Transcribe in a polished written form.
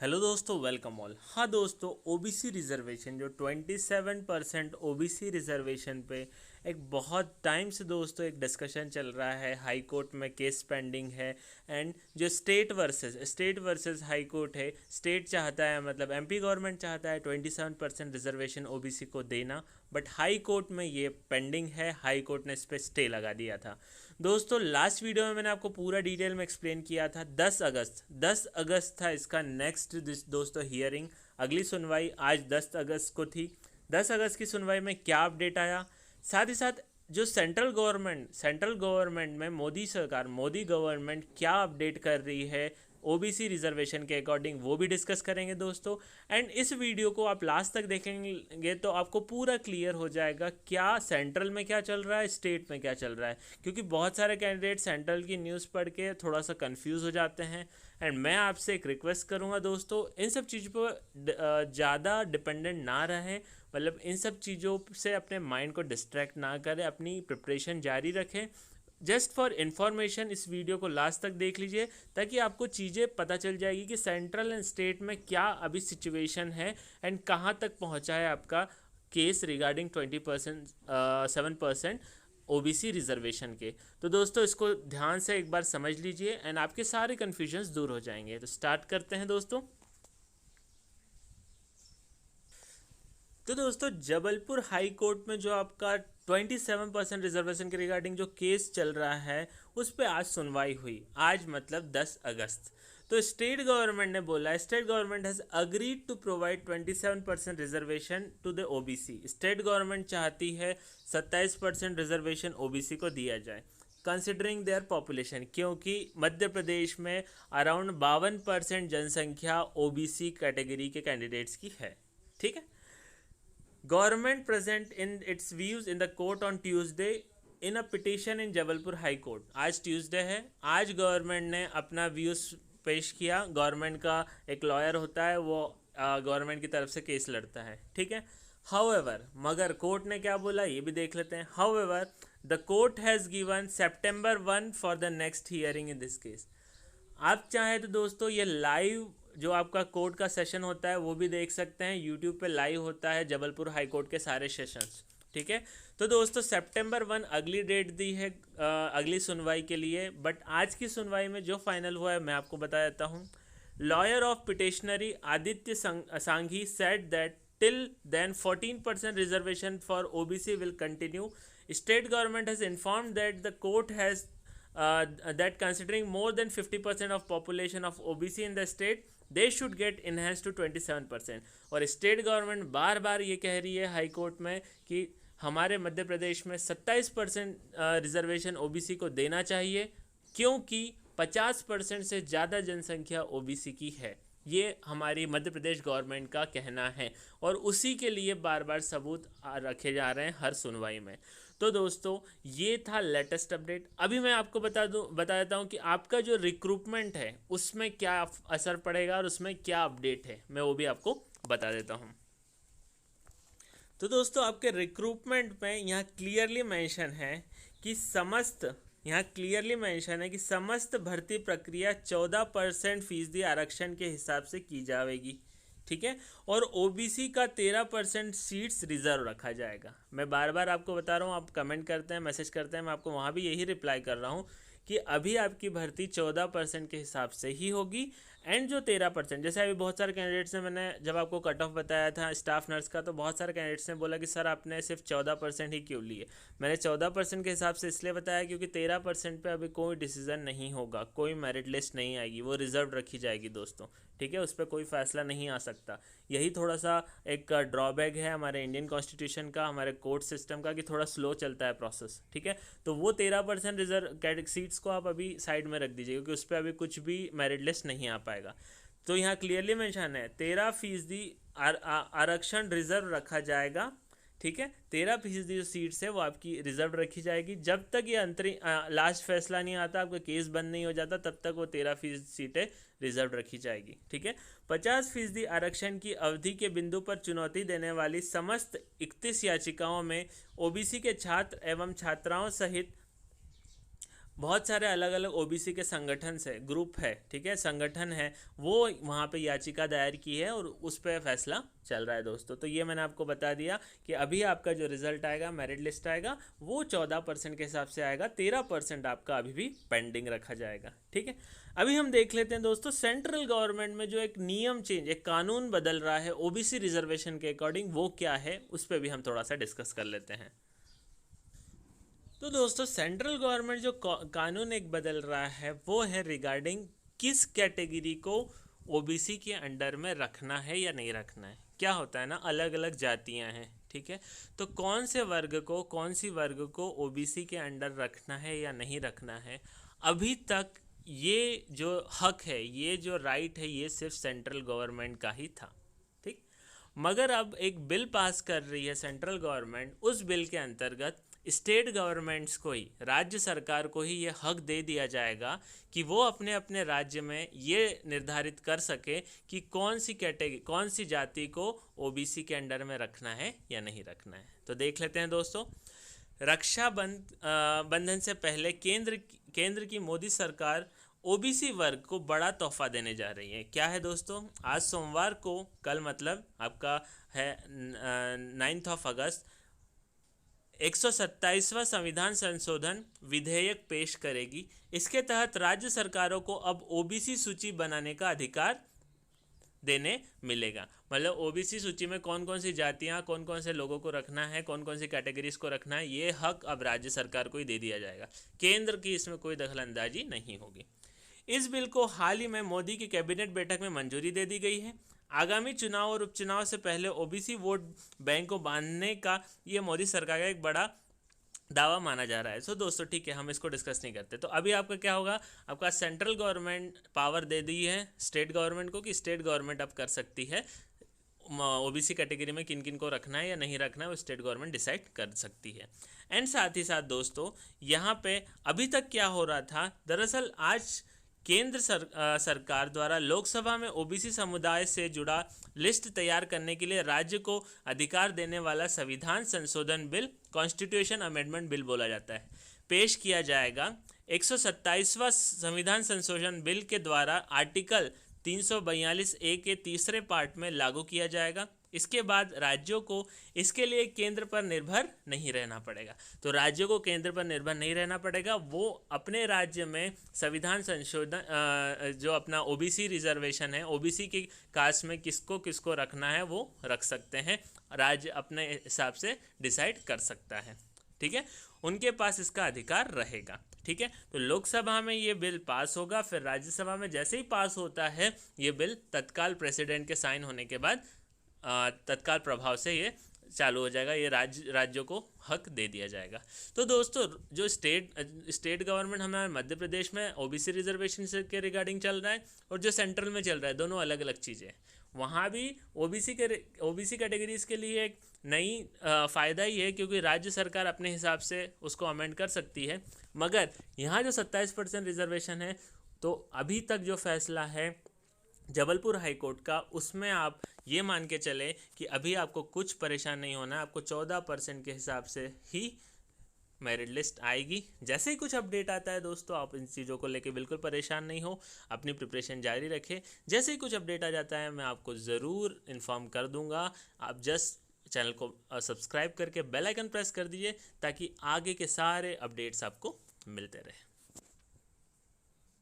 Hello दोस्तों, welcome all. हाँ दोस्तों, ओबीसी रिजर्वेशन जो 27% ओबीसी रिजर्वेशन पे एक बहुत टाइम से दोस्तों एक डिस्कशन चल रहा है। हाई कोर्ट में केस पेंडिंग है। एंड जो स्टेट वर्सेस हाई कोर्ट है, स्टेट चाहता है, मतलब एमपी गवर्नमेंट चाहता है 27% रिजर्वेशन ओबीसी को देना, बट हाई कोर्ट में ये पेंडिंग है। हाई कोर्ट ने इस पर स्टे लगा दिया था। दोस्तों लास्ट वीडियो में मैंने आपको पूरा डिटेल में एक्सप्लेन किया था। 10 अगस्त था इसका नेक्स्ट दोस्तों हियरिंग। अगली सुनवाई आज 10 अगस्त को थी। 10 अगस्त की सुनवाई में क्या अपडेट आया, साथ ही साथ जो सेंट्रल गवर्नमेंट में मोदी सरकार, मोदी गवर्नमेंट क्या अपडेट कर रही है ओबीसी रिजर्वेशन के अकॉर्डिंग, वो भी डिस्कस करेंगे दोस्तों। एंड इस वीडियो को आप लास्ट तक देखेंगे तो आपको पूरा क्लियर हो जाएगा क्या सेंट्रल में क्या चल रहा है, स्टेट में क्या चल रहा है। क्योंकि बहुत सारे कैंडिडेट सेंट्रल की न्यूज़ पढ़ के थोड़ा सा कंफ्यूज हो जाते हैं। एंड मैं आपसे एक रिक्वेस्ट करूंगा दोस्तों, इन सब चीज़ों पर ज़्यादा डिपेंडेंट ना रहे, मतलब इन सब चीज़ों से अपने माइंड को डिस्ट्रैक्ट ना करें, अपनी प्रिपरेशन जारी रखें। जस्ट फॉर इन्फॉर्मेशन इस वीडियो को लास्ट तक देख लीजिए, ताकि आपको चीज़ें पता चल जाएगी कि सेंट्रल एंड स्टेट में क्या अभी सिचुएशन है एंड कहाँ तक पहुँचा है आपका केस रिगार्डिंग 7% ओबीसी रिजर्वेशन के। तो दोस्तों इसको ध्यान से एक बार समझ लीजिए एंड आपके सारे कन्फ्यूजन्स दूर हो जाएंगे। तो स्टार्ट करते हैं दोस्तों। तो दोस्तों जबलपुर हाई कोर्ट में जो आपका 27% रिजर्वेशन के रिगार्डिंग जो केस चल रहा है, उस पर आज सुनवाई हुई। आज मतलब 10 अगस्त। तो स्टेट गवर्नमेंट ने बोला, state government has agreed to provide 27% reservation to the OBC. State government चाहती है 27% रिजर्वेशन ओबीसी को दिया जाए, कंसिडरिंग देयर पॉपुलेशन, क्योंकि मध्य प्रदेश में अराउंड 52% जनसंख्या ओबीसी कैटेगरी के कैंडिडेट्स की है। ठीक है। Government present in its views in the court on Tuesday in a petition in Jabalpur high court. आज ट्यूसडे है, आज गवर्नमेंट ने अपना व्यूज़ पेश किया। गवर्नमेंट का एक लॉयर होता है, वो गवर्नमेंट की तरफ से केस लड़ता है। ठीक है। हाउएवर, मगर कोर्ट ने क्या बोला ये भी देख लेते हैं। However the court has given September 1 for the next hearing in this case. आप चाहे तो दोस्तों ये लाइव जो आपका कोर्ट का सेशन होता है वो भी देख सकते हैं। यूट्यूब पे लाइव होता है जबलपुर हाई कोर्ट के सारे सेशंस। ठीक है। तो दोस्तों September 1 अगली डेट दी है अगली सुनवाई के लिए। बट आज की सुनवाई में जो फाइनल हुआ है मैं आपको बता देता हूँ। Lawyer of petitioner Aditya Sanghi said that till then 14% reservation for OBC will continue. State government has informed that the court has that considering more than 50% of population of OBC in the state, they should get enhanced to 27%। और state government बार बार ये कह रही है high court में कि हमारे मध्य प्रदेश में 27% reservation OBC को देना चाहिए, क्योंकि 50% से ज़्यादा जनसंख्या ओबीसी की है। ये हमारी मध्य प्रदेश गवर्नमेंट का कहना है और उसी के लिए बार बार सबूत रखे जा रहे हैं हर सुनवाई में। तो दोस्तों ये था लेटेस्ट अपडेट। अभी मैं आपको बता देता हूँ कि आपका जो रिक्रूटमेंट है उसमें क्या असर पड़ेगा और उसमें क्या अपडेट है, मैं वो भी आपको बता देता हूँ। तो दोस्तों आपके रिक्रूटमेंट में यहाँ क्लियरली मेंशन है कि समस्त भर्ती प्रक्रिया 14% फीसदी आरक्षण के हिसाब से की जाएगी। ठीक है। और ओबीसी का 13% सीट्स रिजर्व रखा जाएगा। मैं बार बार आपको बता रहा हूँ, आप कमेंट करते हैं, मैसेज करते हैं, मैं आपको वहाँ भी यही रिप्लाई कर रहा हूँ कि अभी आपकी भर्ती 14% के हिसाब से ही होगी। एंड जो 13%, जैसे अभी बहुत सारे कैंडिडेट्स ने, मैंने जब आपको कट ऑफ बताया था स्टाफ नर्स का, तो बहुत सारे कैंडिडेट्स ने बोला कि सर आपने सिर्फ 14% ही क्यों लिए। मैंने 14% के हिसाब से इसलिए बताया क्योंकि 13% पे अभी कोई डिसीजन नहीं होगा, कोई मेरिट लिस्ट नहीं आएगी, वो रिजर्व रखी जाएगी दोस्तों। ठीक है। उस पर कोई फैसला नहीं आ सकता। यही थोड़ा सा एक ड्रॉबैक है हमारे इंडियन कॉन्स्टिट्यूशन का, हमारे कोर्ट सिस्टम का, कि थोड़ा स्लो चलता है प्रोसेस। ठीक है। तो वो 13% रिजर्व सीट्स को आप अभी साइड में रख दीजिए, क्योंकि उस पर अभी कुछ भी मेरिट लिस्ट नहीं आ पाएगा। तो यहाँ क्लियरली मेंशन है 13% आरक्षण रिजर्व रखा जाएगा। ठीक है। 13% जो सीट्स है वो आपकी रिजर्व रखी जाएगी। जब तक ये अंतरिम लास्ट फैसला नहीं आता, आपका केस बंद नहीं हो जाता, तब तक वो 13% सीटें रिजर्व रखी जाएगी। ठीक है। 50% आरक्षण की अवधि के बिंदु पर चुनौती देने वाली समस्त 31 याचिकाओं में ओबीसी के छात्र एवं छात्राओं सहित बहुत सारे अलग अलग ओबीसी के संगठन से ग्रुप है, ठीक है, संगठन है, वो वहाँ पे याचिका दायर की है और उस पर फैसला चल रहा है दोस्तों। तो ये मैंने आपको बता दिया कि अभी आपका जो रिजल्ट आएगा, मेरिट लिस्ट आएगा, वो 14% के हिसाब से आएगा, 13% आपका अभी भी पेंडिंग रखा जाएगा, ठीक है। अभी हम देख लेते हैं दोस्तों, सेंट्रल गवर्नमेंट में जो एक नियम चेंज, एक कानून बदल रहा है ओबीसी रिजर्वेशन के अकॉर्डिंग, वो क्या है उस पर भी हम थोड़ा सा डिस्कस कर लेते हैं। तो दोस्तों सेंट्रल गवर्नमेंट जो कानून एक बदल रहा है वो है रिगार्डिंग किस कैटेगरी को ओबीसी के अंडर में रखना है या नहीं रखना है। क्या होता है ना, अलग अलग जातियां हैं, ठीक है, तो कौन से वर्ग को, कौन सी वर्ग को ओबीसी के अंडर रखना है या नहीं रखना है, अभी तक ये जो हक है, ये जो राइट है, ये सिर्फ सेंट्रल गवर्नमेंट का ही था, ठीक। मगर अब एक बिल पास कर रही है सेंट्रल गवर्नमेंट, उस बिल के अंतर्गत स्टेट गवर्नमेंट्स को ही, राज्य सरकार को ही ये हक दे दिया जाएगा कि वो अपने अपने राज्य में ये निर्धारित कर सके कि कौन सी कैटेगरी, कौन सी जाति को ओबीसी के अंडर में रखना है या नहीं रखना है। तो देख लेते हैं दोस्तों, रक्षा बंधन से पहले केंद्र की मोदी सरकार ओबीसी वर्ग को बड़ा तोहफा देने जा रही है। क्या है दोस्तों, आज सोमवार को, कल मतलब आपका है 9 अगस्त, 127वां संविधान संशोधन विधेयक पेश करेगी। इसके तहत राज्य सरकारों को अब ओबीसी सूची बनाने का अधिकार देने मिलेगा। मतलब ओबीसी सूची में कौन कौन सी जातियां, कौन कौन से लोगों को रखना है, कौन कौन सी कैटेगरीज को रखना है, ये हक अब राज्य सरकार को ही दे दिया जाएगा। केंद्र की इसमें कोई दखलंदाजी नहीं होगी। इस बिल को हाल ही में मोदी की कैबिनेट बैठक में मंजूरी दे दी गई है। आगामी चुनाव और उपचुनाव से पहले ओबीसी वोट बैंक को बांधने का ये मोदी सरकार का एक बड़ा दावा माना जा रहा है। सो दोस्तों ठीक है, हम इसको डिस्कस नहीं करते। तो अभी आपका क्या होगा, आपका सेंट्रल गवर्नमेंट पावर दे दी है स्टेट गवर्नमेंट को कि स्टेट गवर्नमेंट अब कर सकती है ओबीसी कैटेगरी में किन किन को रखना है या नहीं रखना है, वो स्टेट गवर्नमेंट डिसाइड कर सकती है। एंड साथ ही साथ दोस्तों यहाँ पे अभी तक क्या हो रहा था, दरअसल आज केंद्र सरकार द्वारा लोकसभा में ओबीसी समुदाय से जुड़ा लिस्ट तैयार करने के लिए राज्य को अधिकार देने वाला संविधान संशोधन बिल, कॉन्स्टिट्यूशन अमेंडमेंट बिल बोला जाता है, पेश किया जाएगा। 127वां संविधान संशोधन बिल के द्वारा आर्टिकल 342A के तीसरे पार्ट में लागू किया जाएगा। इसके बाद राज्यों को इसके लिए केंद्र पर निर्भर नहीं रहना पड़ेगा। तो राज्यों को केंद्र पर निर्भर नहीं रहना पड़ेगा, वो अपने राज्य में संविधान संशोधन जो अपना ओबीसी रिजर्वेशन है, ओबीसी की कास्ट में किसको किसको रखना है वो रख सकते हैं, राज्य अपने हिसाब से डिसाइड कर सकता है, ठीक है, उनके पास इसका अधिकार रहेगा, ठीक है। तो लोकसभा में ये बिल पास होगा, फिर राज्यसभा में जैसे ही पास होता है ये बिल, तत्काल प्रेसिडेंट के साइन होने के बाद तत्काल प्रभाव से ये चालू हो जाएगा, ये राज्यों को हक दे दिया जाएगा। तो दोस्तों जो स्टेट गवर्नमेंट हमारे मध्य प्रदेश में ओबीसी रिजर्वेशन के रिगार्डिंग चल रहा है और जो सेंट्रल में चल रहा है, दोनों अलग अलग चीज़ें हैं। वहाँ भी ओबीसी कैटेगरीज के लिए एक नई फ़ायदा ही है क्योंकि राज्य सरकार अपने हिसाब से उसको अमेंड कर सकती है। मगर यहाँ जो 27% रिजर्वेशन है, तो अभी तक जो फैसला है जबलपुर हाई कोर्ट का, उसमें आप ये मान के चले कि अभी आपको कुछ परेशान नहीं होना है, आपको 14% के हिसाब से ही मेरिट लिस्ट आएगी। जैसे ही कुछ अपडेट आता है दोस्तों, आप इन चीज़ों को लेके बिल्कुल परेशान नहीं हो, अपनी प्रिपरेशन जारी रखें। जैसे ही कुछ अपडेट आ जाता है मैं आपको ज़रूर इन्फॉर्म कर दूंगा। आप जस्ट चैनल को सब्सक्राइब करके बेल आइकन प्रेस कर दीजिए ताकि आगे के सारे अपडेट्स आपको मिलते रहे।